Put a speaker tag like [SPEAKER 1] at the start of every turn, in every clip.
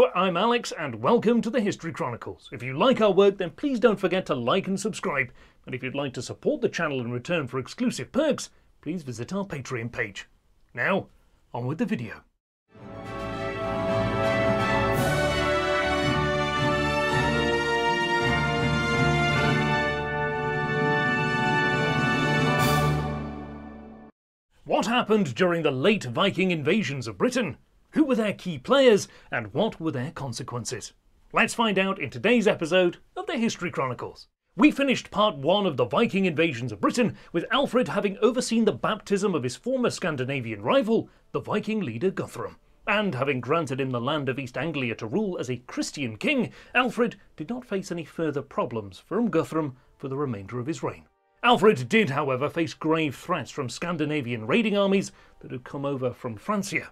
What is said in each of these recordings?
[SPEAKER 1] Hello, I'm Alex and welcome to the History Chronicles. If you like our work, then please don't forget to like and subscribe. And if you'd like to support the channel in return for exclusive perks, please visit our Patreon page. Now, on with the video. What happened during the late Viking invasions of Britain? Who were their key players, and what were their consequences? Let's find out in today's episode of the History Chronicles. We finished part 1 of the Viking invasions of Britain, with Alfred having overseen the baptism of his former Scandinavian rival, the Viking leader Guthrum. And having granted him the land of East Anglia to rule as a Christian king, Alfred did not face any further problems from Guthrum for the remainder of his reign. Alfred did, however, face grave threats from Scandinavian raiding armies that had come over from Francia.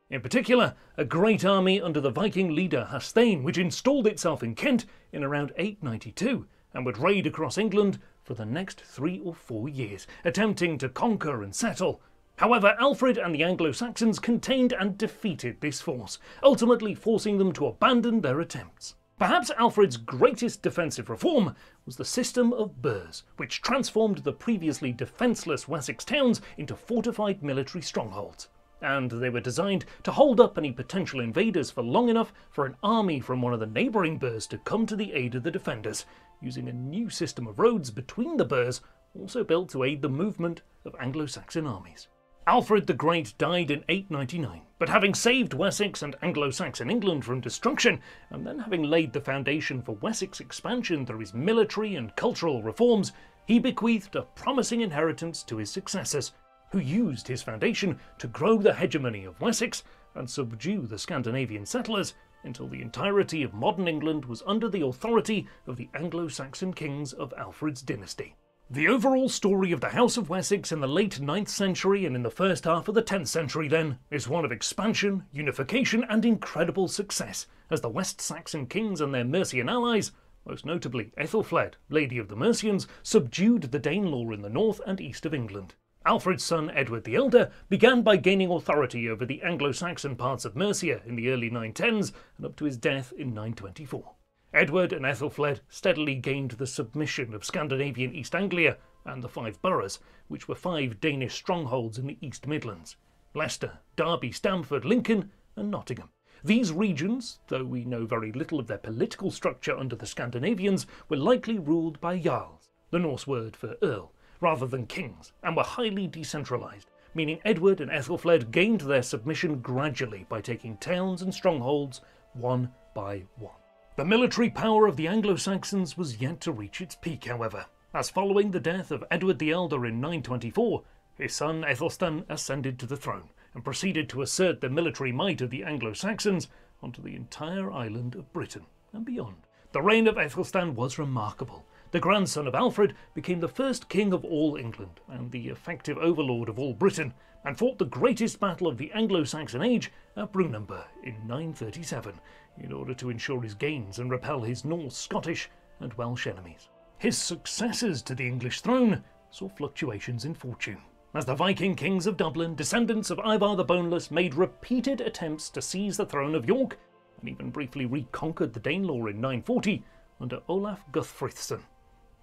[SPEAKER 1] In particular, a great army under the Viking leader Hásteinn, which installed itself in Kent in around 892 and would raid across England for the next 3 or 4 years, attempting to conquer and settle. However, Alfred and the Anglo-Saxons contained and defeated this force, ultimately forcing them to abandon their attempts. Perhaps Alfred's greatest defensive reform was the system of burhs, which transformed the previously defenceless Wessex towns into fortified military strongholds. And they were designed to hold up any potential invaders for long enough for an army from one of the neighbouring burhs to come to the aid of the defenders, using a new system of roads between the burhs, also built to aid the movement of Anglo-Saxon armies. Alfred the Great died in 899, but having saved Wessex and Anglo-Saxon England from destruction, and then having laid the foundation for Wessex expansion through his military and cultural reforms, he bequeathed a promising inheritance to his successors, who used his foundation to grow the hegemony of Wessex and subdue the Scandinavian settlers until the entirety of modern England was under the authority of the Anglo-Saxon kings of Alfred's dynasty. The overall story of the House of Wessex in the late 9th century and in the first half of the 10th century, then, is one of expansion, unification and incredible success, as the West Saxon kings and their Mercian allies, most notably Aethelflaed, Lady of the Mercians, subdued the Danelaw in the north and east of England. Alfred's son Edward the Elder began by gaining authority over the Anglo-Saxon parts of Mercia in the early 910s and up to his death in 924. Edward and Aethelflaed steadily gained the submission of Scandinavian East Anglia and the 5 boroughs, which were 5 Danish strongholds in the East Midlands: Leicester, Derby, Stamford, Lincoln and Nottingham. These regions, though we know very little of their political structure under the Scandinavians, were likely ruled by jarls, the Norse word for earl, rather than kings, and were highly decentralised, meaning Edward and Aethelflaed gained their submission gradually by taking towns and strongholds one by one. The military power of the Anglo-Saxons was yet to reach its peak, however, as following the death of Edward the Elder in 924, his son Aethelstan ascended to the throne and proceeded to assert the military might of the Anglo-Saxons onto the entire island of Britain and beyond. The reign of Aethelstan was remarkable. The grandson of Alfred became the first king of all England and the effective overlord of all Britain, and fought the greatest battle of the Anglo-Saxon age at Brunanburh in 937 in order to ensure his gains and repel his Norse, Scottish and Welsh enemies. His successors to the English throne saw fluctuations in fortune, as the Viking kings of Dublin, descendants of Ivar the Boneless, made repeated attempts to seize the throne of York and even briefly reconquered the Danelaw in 940 under Olaf Guthfrithson.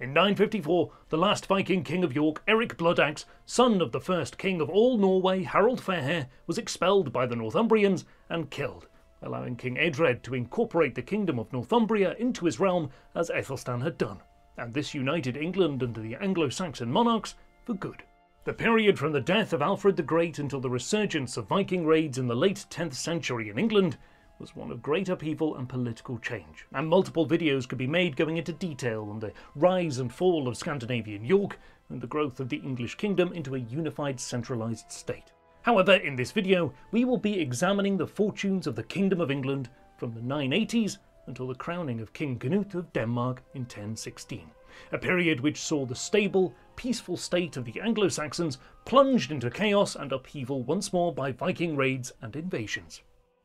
[SPEAKER 1] In 954, the last Viking king of York, Eric Bloodaxe, son of the first king of all Norway, Harold Fairhair, was expelled by the Northumbrians and killed, allowing King Edred to incorporate the kingdom of Northumbria into his realm as Aethelstan had done, and this united England under the Anglo-Saxon monarchs for good. The period from the death of Alfred the Great until the resurgence of Viking raids in the late 10th century in England was one of great upheaval and political change, and multiple videos could be made going into detail on the rise and fall of Scandinavian York and the growth of the English kingdom into a unified centralised state. However, in this video, we will be examining the fortunes of the Kingdom of England from the 980s until the crowning of King Canute of Denmark in 1016, a period which saw the stable, peaceful state of the Anglo-Saxons plunged into chaos and upheaval once more by Viking raids and invasions.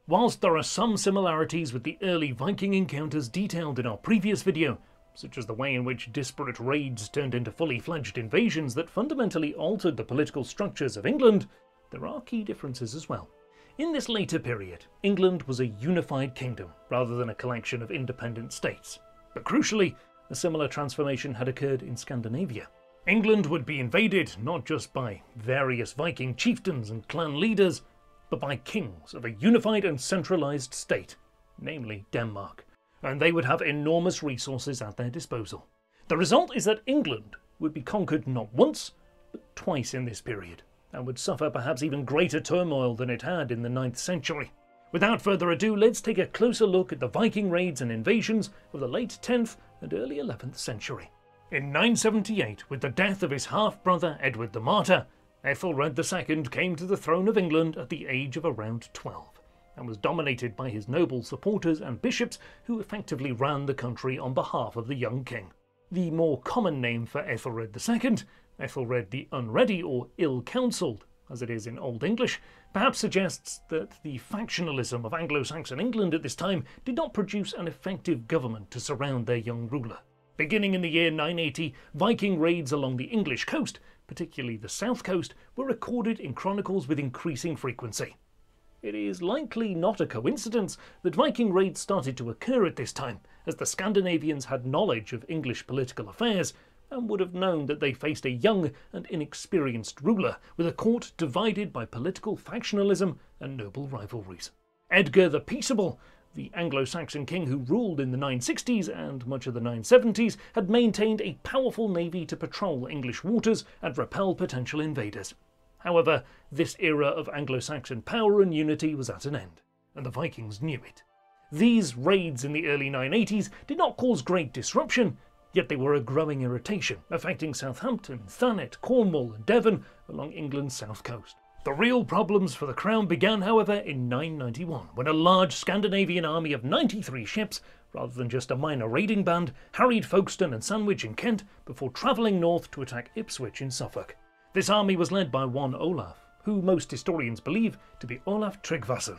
[SPEAKER 1] Whilst there are some similarities with the early Viking encounters detailed in our previous video, such as the way in which disparate raids turned into fully fledged invasions that fundamentally altered the political structures of England, there are key differences as well. In this later period, England was a unified kingdom rather than a collection of independent states. But crucially, a similar transformation had occurred in Scandinavia. England would be invaded not just by various Viking chieftains and clan leaders, but by kings of a unified and centralised state, namely Denmark, and they would have enormous resources at their disposal. The result is that England would be conquered not once, but twice in this period, and would suffer perhaps even greater turmoil than it had in the 9th century. Without further ado, let's take a closer look at the Viking raids and invasions of the late 10th and early 11th century. In 978, with the death of his half-brother Edward the Martyr, Ethelred II came to the throne of England at the age of around 12, and was dominated by his noble supporters and bishops who effectively ran the country on behalf of the young king. The more common name for Ethelred II, Ethelred the Unready or Ill-Counselled, as it is in Old English, perhaps suggests that the factionalism of Anglo-Saxon England at this time did not produce an effective government to surround their young ruler. Beginning in the year 980, Viking raids along the English coast, particularly the south coast, were recorded in chronicles with increasing frequency. It is likely not a coincidence that Viking raids started to occur at this time, as the Scandinavians had knowledge of English political affairs, and would have known that they faced a young and inexperienced ruler, with a court divided by political factionalism and noble rivalries. Edgar the Peaceable, the Anglo-Saxon king who ruled in the 960s and much of the 970s, had maintained a powerful navy to patrol English waters and repel potential invaders. However, this era of Anglo-Saxon power and unity was at an end, and the Vikings knew it. These raids in the early 980s did not cause great disruption, yet they were a growing irritation, affecting Southampton, Thanet, Cornwall and Devon along England's south coast. The real problems for the crown began, however, in 991, when a large Scandinavian army of 93 ships, rather than just a minor raiding band, harried Folkestone and Sandwich in Kent before travelling north to attack Ipswich in Suffolk. This army was led by one Olaf, who most historians believe to be Olaf Tryggvason,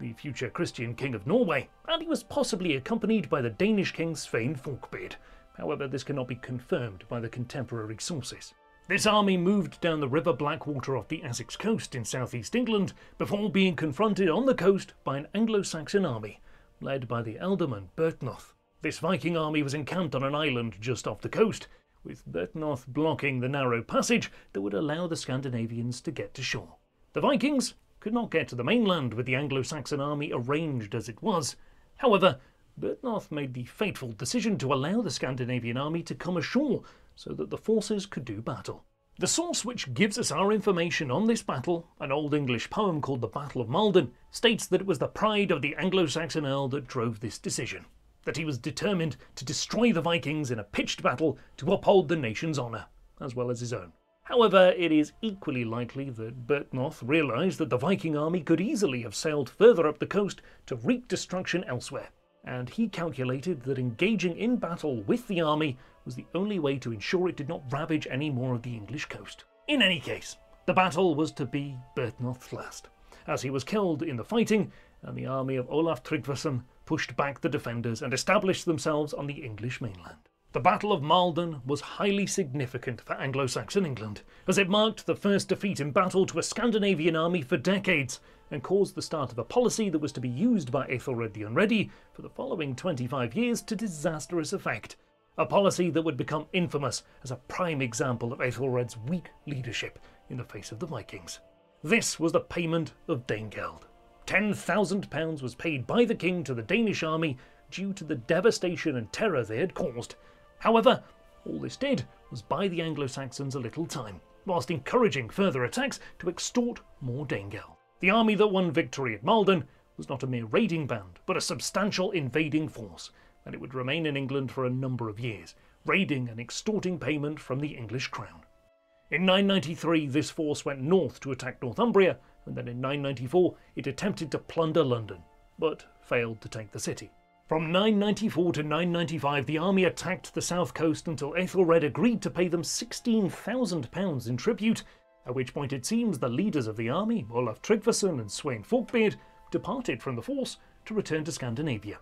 [SPEAKER 1] the future Christian king of Norway, and he was possibly accompanied by the Danish king Svein Forkbeard. However, this cannot be confirmed by the contemporary sources. This army moved down the River Blackwater off the Essex coast in southeast England before being confronted on the coast by an Anglo-Saxon army, led by the ealdorman Byrhtnoth. This Viking army was encamped on an island just off the coast, with Byrhtnoth blocking the narrow passage that would allow the Scandinavians to get to shore. The Vikings could not get to the mainland with the Anglo-Saxon army arranged as it was. However, Byrhtnoth made the fateful decision to allow the Scandinavian army to come ashore so that the forces could do battle. The source which gives us our information on this battle, an Old English poem called the Battle of Malden, states that it was the pride of the Anglo-Saxon earl that drove this decision, that he was determined to destroy the Vikings in a pitched battle to uphold the nation's honour, as well as his own. However, it is equally likely that Byrhtnoth realised that the Viking army could easily have sailed further up the coast to wreak destruction elsewhere, and he calculated that engaging in battle with the army was the only way to ensure it did not ravage any more of the English coast. In any case, the battle was to be Byrhtnoth's last, as he was killed in the fighting, and the army of Olaf Tryggvason pushed back the defenders and established themselves on the English mainland. The Battle of Malden was highly significant for Anglo-Saxon England, as it marked the first defeat in battle to a Scandinavian army for decades, and caused the start of a policy that was to be used by Ethelred the Unready for the following 25 years to disastrous effect. A policy that would become infamous as a prime example of Ethelred's weak leadership in the face of the Vikings. This was the payment of Danegeld. £10,000 was paid by the king to the Danish army due to the devastation and terror they had caused. However, all this did was buy the Anglo-Saxons a little time, whilst encouraging further attacks to extort more Danegeld. The army that won victory at Malden was not a mere raiding band, but a substantial invading force, and it would remain in England for a number of years, raiding and extorting payment from the English crown. In 993, this force went north to attack Northumbria, and then in 994 it attempted to plunder London, but failed to take the city. From 994 to 995, the army attacked the south coast until Ethelred agreed to pay them £16,000 in tribute, at which point it seems the leaders of the army, Olaf Tryggvason and Svein Forkbeard, departed from the force to return to Scandinavia.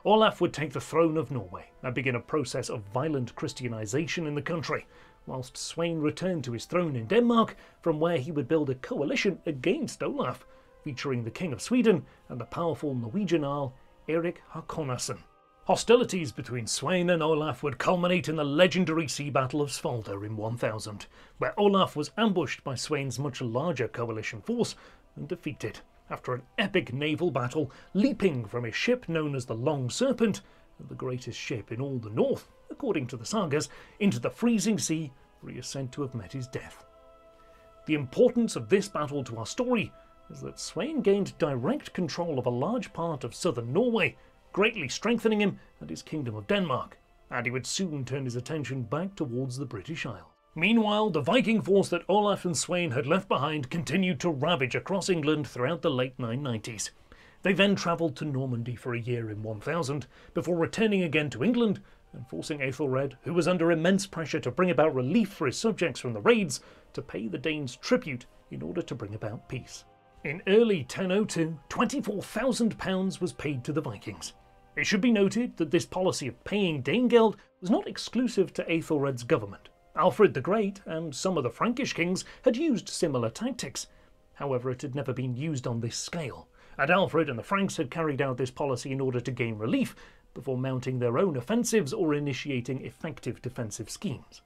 [SPEAKER 1] Olaf would take the throne of Norway and begin a process of violent Christianization in the country, whilst Svein returned to his throne in Denmark, from where he would build a coalition against Olaf, featuring the King of Sweden and the powerful Norwegian Jarl Erik Hakonarson. Hostilities between Sweyn and Olaf would culminate in the legendary sea battle of Svolder in 1000, where Olaf was ambushed by Sweyn's much larger coalition force and defeated, after an epic naval battle, leaping from his ship known as the Long Serpent, the greatest ship in all the north, according to the sagas, into the freezing sea, where he is said to have met his death. The importance of this battle to our story is that Sweyn gained direct control of a large part of southern Norway, greatly strengthening him and his kingdom of Denmark, and he would soon turn his attention back towards the British Isles. Meanwhile, the Viking force that Olaf and Sweyn had left behind continued to ravage across England throughout the late 990s. They then travelled to Normandy for a year in 1000, before returning again to England and forcing Aethelred, who was under immense pressure to bring about relief for his subjects from the raids, to pay the Danes tribute in order to bring about peace. In early 1002, £24,000 was paid to the Vikings. It should be noted that this policy of paying Danegeld was not exclusive to Aethelred's government. Alfred the Great and some of the Frankish kings had used similar tactics. However, it had never been used on this scale, and Alfred and the Franks had carried out this policy in order to gain relief before mounting their own offensives or initiating effective defensive schemes.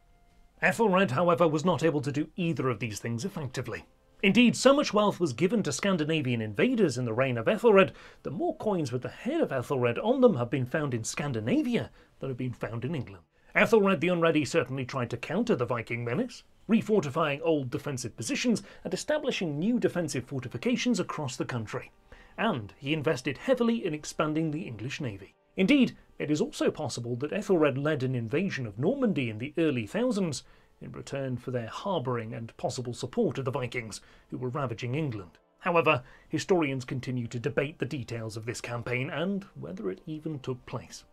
[SPEAKER 1] Aethelred, however, was not able to do either of these things effectively. Indeed, so much wealth was given to Scandinavian invaders in the reign of Ethelred that more coins with the head of Ethelred on them have been found in Scandinavia than have been found in England. Ethelred the Unready certainly tried to counter the Viking menace, refortifying old defensive positions and establishing new defensive fortifications across the country. And he invested heavily in expanding the English navy. Indeed, it is also possible that Ethelred led an invasion of Normandy in the early thousands, in return for their harbouring and possible support of the Vikings, who were ravaging England. However, historians continue to debate the details of this campaign and whether it even took place.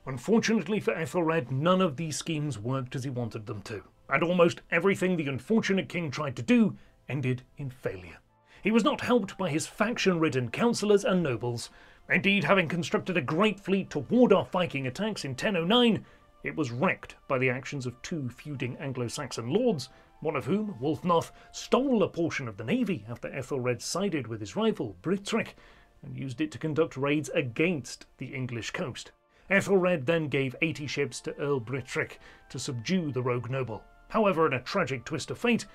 [SPEAKER 1] Unfortunately for Ethelred, none of these schemes worked as he wanted them to, and almost everything the unfortunate king tried to do ended in failure. He was not helped by his faction-ridden councillors and nobles. Indeed, having constructed a great fleet to ward off Viking attacks in 1009, it was wrecked by the actions of two feuding Anglo-Saxon lords, one of whom, Wulfnoth, stole a portion of the navy after Ethelred sided with his rival, Brithric, and used it to conduct raids against the English coast. Ethelred then gave 80 ships to Earl Brithric to subdue the rogue noble. However, in a tragic twist of fate,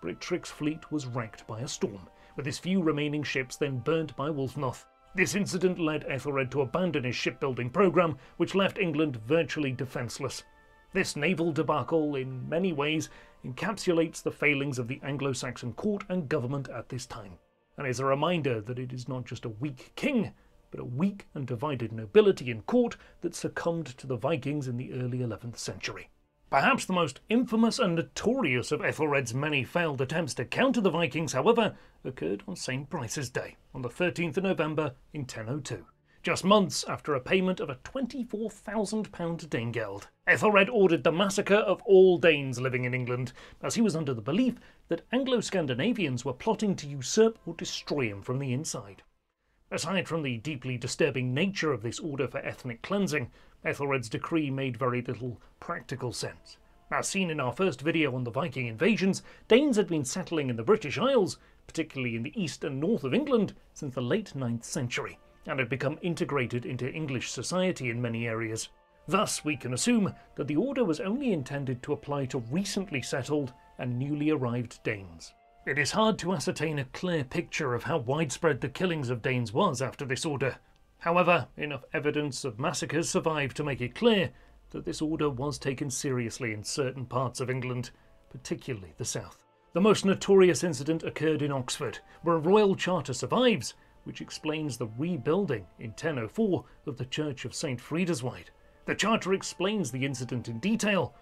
[SPEAKER 1] Brithric's fleet was wrecked by a storm, with his few remaining ships then burnt by Wulfnoth. This incident led Ethelred to abandon his shipbuilding programme, which left England virtually defenceless. This naval debacle, in many ways, encapsulates the failings of the Anglo-Saxon court and government at this time, and is a reminder that it is not just a weak king, but a weak and divided nobility and court that succumbed to the Vikings in the early 11th century. Perhaps the most infamous and notorious of Ethelred's many failed attempts to counter the Vikings, however, occurred on St. Brice's Day, on the 13th of November in 1002, just months after a payment of a £24,000 Danegeld. Ethelred ordered the massacre of all Danes living in England, as he was under the belief that Anglo-Scandinavians were plotting to usurp or destroy him from the inside. Aside from the deeply disturbing nature of this order for ethnic cleansing, Ethelred's decree made very little practical sense. As seen in our first video on the Viking invasions, Danes had been settling in the British Isles, particularly in the east and north of England, since the late 9th century, and had become integrated into English society in many areas. Thus, we can assume that the order was only intended to apply to recently settled and newly arrived Danes. It is hard to ascertain a clear picture of how widespread the killings of Danes was after this order. However, enough evidence of massacres survived to make it clear that this order was taken seriously in certain parts of England, particularly the south. The most notorious incident occurred in Oxford, where a royal charter survives, which explains the rebuilding in 1004 of the Church of St. Frideswyde. The charter explains the incident in detail.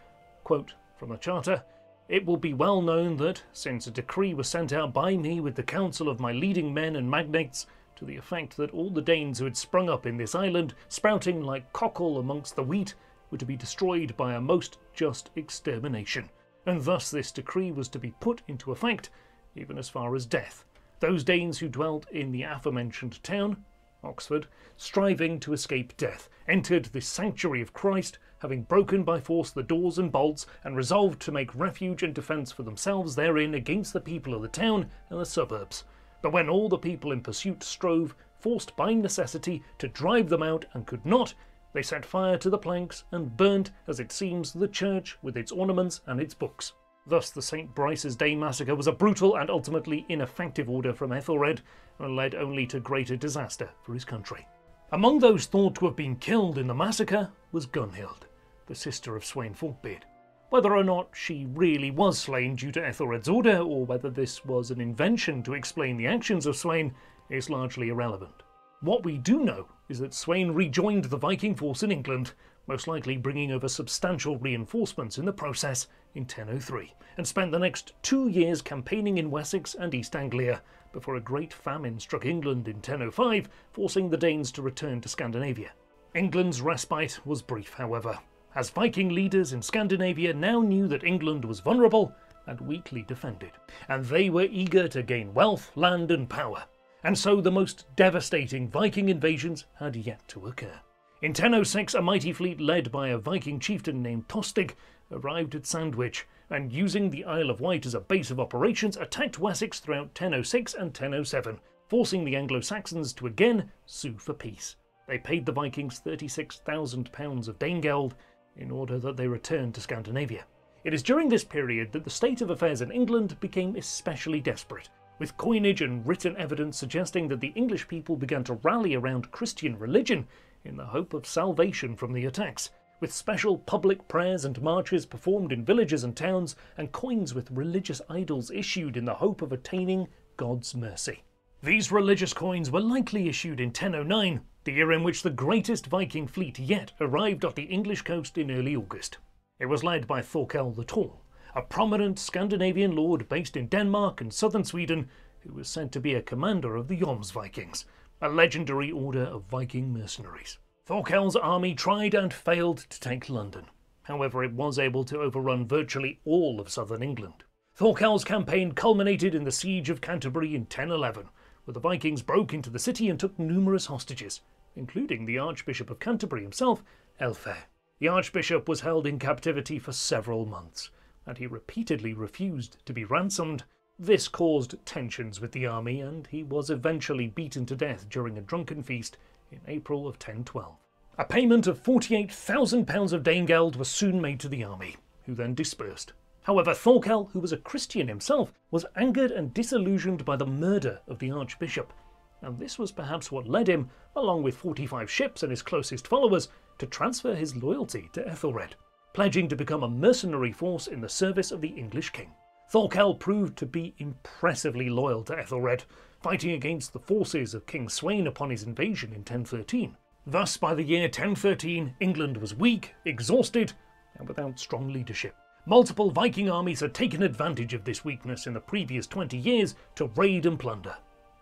[SPEAKER 1] Quote from the charter, "It will be well known that, since a decree was sent out by me with the counsel of my leading men and magnates, to the effect that all the Danes who had sprung up in this island, sprouting like cockle amongst the wheat, were to be destroyed by a most just extermination, and thus this decree was to be put into effect, even as far as death. Those Danes who dwelt in the aforementioned town, Oxford, striving to escape death, entered this sanctuary of Christ, having broken by force the doors and bolts, and resolved to make refuge and defence for themselves therein against the people of the town and the suburbs. But when all the people in pursuit strove, forced by necessity, to drive them out and could not, they set fire to the planks and burnt, as it seems, the church with its ornaments and its books. Thus the St. Brice's Day massacre was a brutal and ultimately ineffective order from Ethelred, and led only to greater disaster for his country. Among those thought to have been killed in the massacre was Gunhild, the sister of Sweyn Forkbeard. Whether or not she really was slain due to Ethelred's order, or whether this was an invention to explain the actions of Sweyn, is largely irrelevant. What we do know is that Sweyn rejoined the Viking force in England, most likely bringing over substantial reinforcements in the process in 1003, and spent the next 2 years campaigning in Wessex and East Anglia, before a great famine struck England in 1005, forcing the Danes to return to Scandinavia. England's respite was brief, however, as Viking leaders in Scandinavia now knew that England was vulnerable and weakly defended, and they were eager to gain wealth, land and power. And so the most devastating Viking invasions had yet to occur. In 1006, a mighty fleet led by a Viking chieftain named Tostig arrived at Sandwich, and using the Isle of Wight as a base of operations, attacked Wessex throughout 1006 and 1007, forcing the Anglo-Saxons to again sue for peace. They paid the Vikings £36,000 of Danegeld in order that they returned to Scandinavia. It is during this period that the state of affairs in England became especially desperate, with coinage and written evidence suggesting that the English people began to rally around Christian religion in the hope of salvation from the attacks, with special public prayers and marches performed in villages and towns, and coins with religious idols issued in the hope of attaining God's mercy. These religious coins were likely issued in 1009, the year in which the greatest Viking fleet yet arrived off the English coast in early August. It was led by Thorkel the Tall, a prominent Scandinavian lord based in Denmark and southern Sweden, who was said to be a commander of the Jomsvikings, a legendary order of Viking mercenaries. Thorkel's army tried and failed to take London. However, it was able to overrun virtually all of southern England. Thorkel's campaign culminated in the siege of Canterbury in 1011, where the Vikings broke into the city and took numerous hostages, including the Archbishop of Canterbury himself, Elfhere. The Archbishop was held in captivity for several months, and he repeatedly refused to be ransomed. This caused tensions with the army, and he was eventually beaten to death during a drunken feast in April of 1012. A payment of £48,000 of Danegeld was soon made to the army, who then dispersed. However, Thorkel, who was a Christian himself, was angered and disillusioned by the murder of the Archbishop, and this was perhaps what led him, along with 45 ships and his closest followers, to transfer his loyalty to Ethelred, pledging to become a mercenary force in the service of the English king. Thorkel proved to be impressively loyal to Ethelred, fighting against the forces of King Sweyn upon his invasion in 1013. Thus, by the year 1013, England was weak, exhausted, and without strong leadership. Multiple Viking armies had taken advantage of this weakness in the previous 20 years to raid and plunder.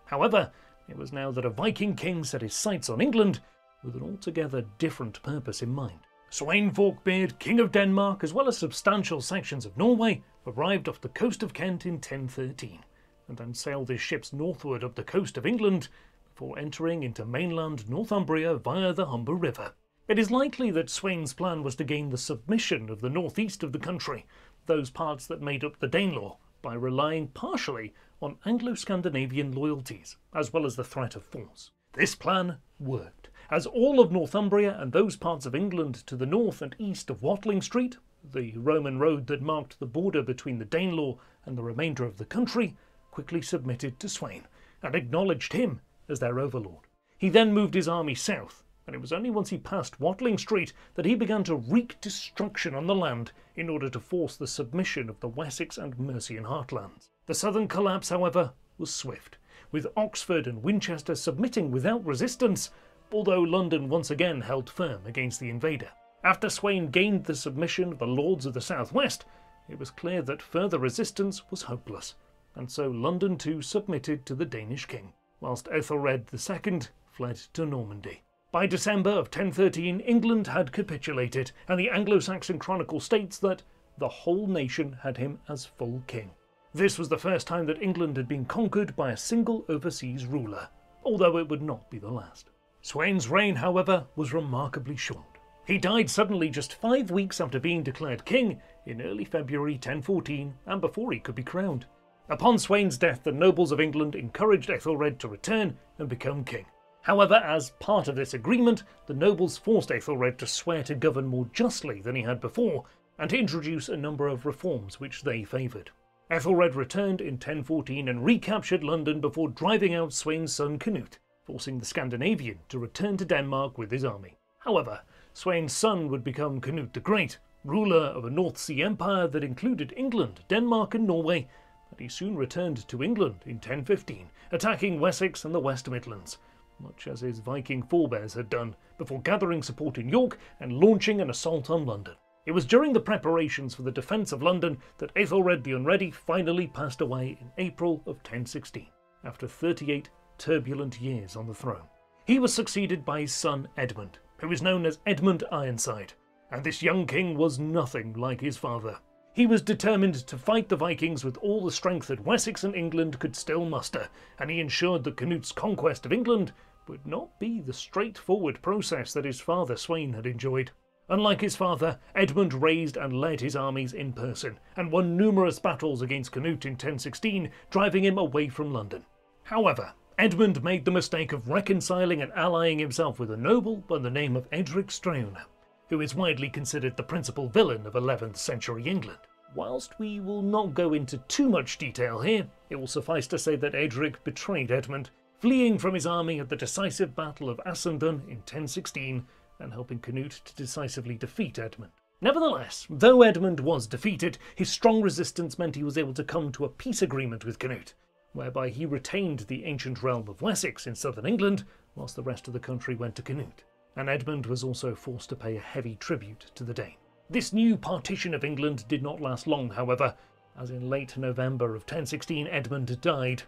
[SPEAKER 1] However, it was now that a Viking king set his sights on England with an altogether different purpose in mind. Sweyn Forkbeard, King of Denmark, as well as substantial sections of Norway, arrived off the coast of Kent in 1013, and then sailed his ships northward up the coast of England before entering into mainland Northumbria via the Humber River. It is likely that Sweyn's plan was to gain the submission of the northeast of the country, those parts that made up the Danelaw, by relying partially on Anglo-Scandinavian loyalties, as well as the threat of force. This plan worked, as all of Northumbria and those parts of England to the north and east of Watling Street, the Roman road that marked the border between the Danelaw and the remainder of the country, quickly submitted to Sweyn, and acknowledged him as their overlord. He then moved his army south, and it was only once he passed Watling Street that he began to wreak destruction on the land in order to force the submission of the Wessex and Mercian heartlands. The southern collapse, however, was swift, with Oxford and Winchester submitting without resistance, although London once again held firm against the invader. After Sweyn gained the submission of the lords of the southwest, it was clear that further resistance was hopeless, and so London too submitted to the Danish king, whilst Ethelred II fled to Normandy. By December of 1013, England had capitulated, and the Anglo-Saxon Chronicle states that the whole nation had him as full king. This was the first time that England had been conquered by a single overseas ruler, although it would not be the last. Sweyn's reign, however, was remarkably short. He died suddenly just 5 weeks after being declared king in early February 1014, and before he could be crowned. Upon Sweyn's death, the nobles of England encouraged Ethelred to return and become king. However, as part of this agreement, the nobles forced Ethelred to swear to govern more justly than he had before, and to introduce a number of reforms which they favoured. Ethelred returned in 1014 and recaptured London before driving out Sweyn's son Canute, forcing the Scandinavian to return to Denmark with his army. However, Sweyn's son would become Canute the Great, ruler of a North Sea empire that included England, Denmark and Norway, and he soon returned to England in 1015, attacking Wessex and the West Midlands, much as his Viking forebears had done, before gathering support in York and launching an assault on London. It was during the preparations for the defence of London that Ethelred the Unready finally passed away in April of 1016, after 38 turbulent years on the throne. He was succeeded by his son Edmund, who is known as Edmund Ironside, and this young king was nothing like his father. He was determined to fight the Vikings with all the strength that Wessex and England could still muster, and he ensured that Canute's conquest of England would not be the straightforward process that his father Sweyn had enjoyed. Unlike his father, Edmund raised and led his armies in person, and won numerous battles against Canute in 1016, driving him away from London. However, Edmund made the mistake of reconciling and allying himself with a noble by the name of Edric Streuna, who is widely considered the principal villain of 11th century England. Whilst we will not go into too much detail here, it will suffice to say that Edric betrayed Edmund, fleeing from his army at the decisive Battle of Assendun in 1016, and helping Canute to decisively defeat Edmund. Nevertheless, though Edmund was defeated, his strong resistance meant he was able to come to a peace agreement with Canute, whereby he retained the ancient realm of Wessex in southern England, whilst the rest of the country went to Canute, and Edmund was also forced to pay a heavy tribute to the Dane. This new partition of England did not last long, however, as in late November of 1016 Edmund died,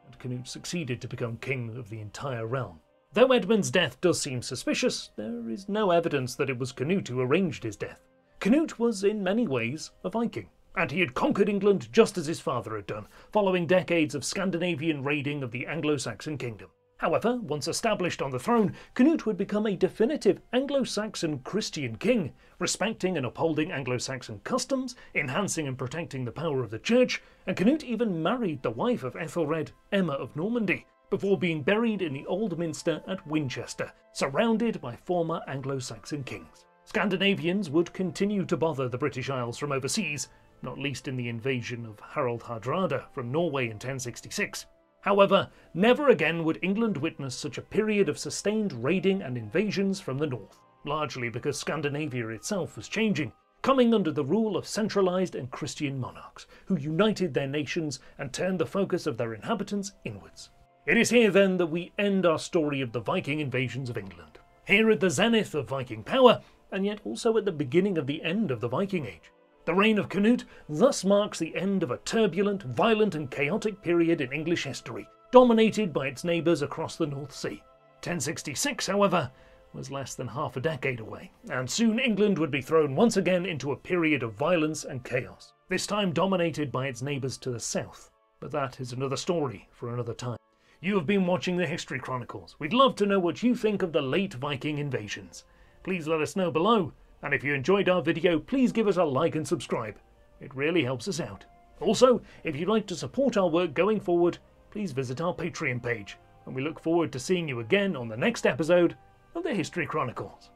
[SPEAKER 1] and Canute succeeded to become king of the entire realm. Though Edmund's death does seem suspicious, there is no evidence that it was Canute who arranged his death. Canute was in many ways a Viking, and he had conquered England just as his father had done, following decades of Scandinavian raiding of the Anglo-Saxon kingdom. However, once established on the throne, Canute would become a definitive Anglo-Saxon Christian king, respecting and upholding Anglo-Saxon customs, enhancing and protecting the power of the church, and Canute even married the wife of Ethelred, Emma of Normandy, before being buried in the Old Minster at Winchester, surrounded by former Anglo-Saxon kings. Scandinavians would continue to bother the British Isles from overseas, not least in the invasion of Harald Hardrada from Norway in 1066. However, never again would England witness such a period of sustained raiding and invasions from the north, largely because Scandinavia itself was changing, coming under the rule of centralised and Christian monarchs, who united their nations and turned the focus of their inhabitants inwards. It is here then that we end our story of the Viking invasions of England. Here at the zenith of Viking power, and yet also at the beginning of the end of the Viking Age. The reign of Canute thus marks the end of a turbulent, violent and chaotic period in English history, dominated by its neighbours across the North Sea. 1066, however, was less than half a decade away, and soon England would be thrown once again into a period of violence and chaos, this time dominated by its neighbours to the south. But that is another story for another time. You have been watching the History Chronicles. We'd love to know what you think of the late Viking invasions. Please let us know below, and if you enjoyed our video, please give us a like and subscribe. It really helps us out. Also, if you'd like to support our work going forward, please visit our Patreon page, and we look forward to seeing you again on the next episode of the History Chronicles.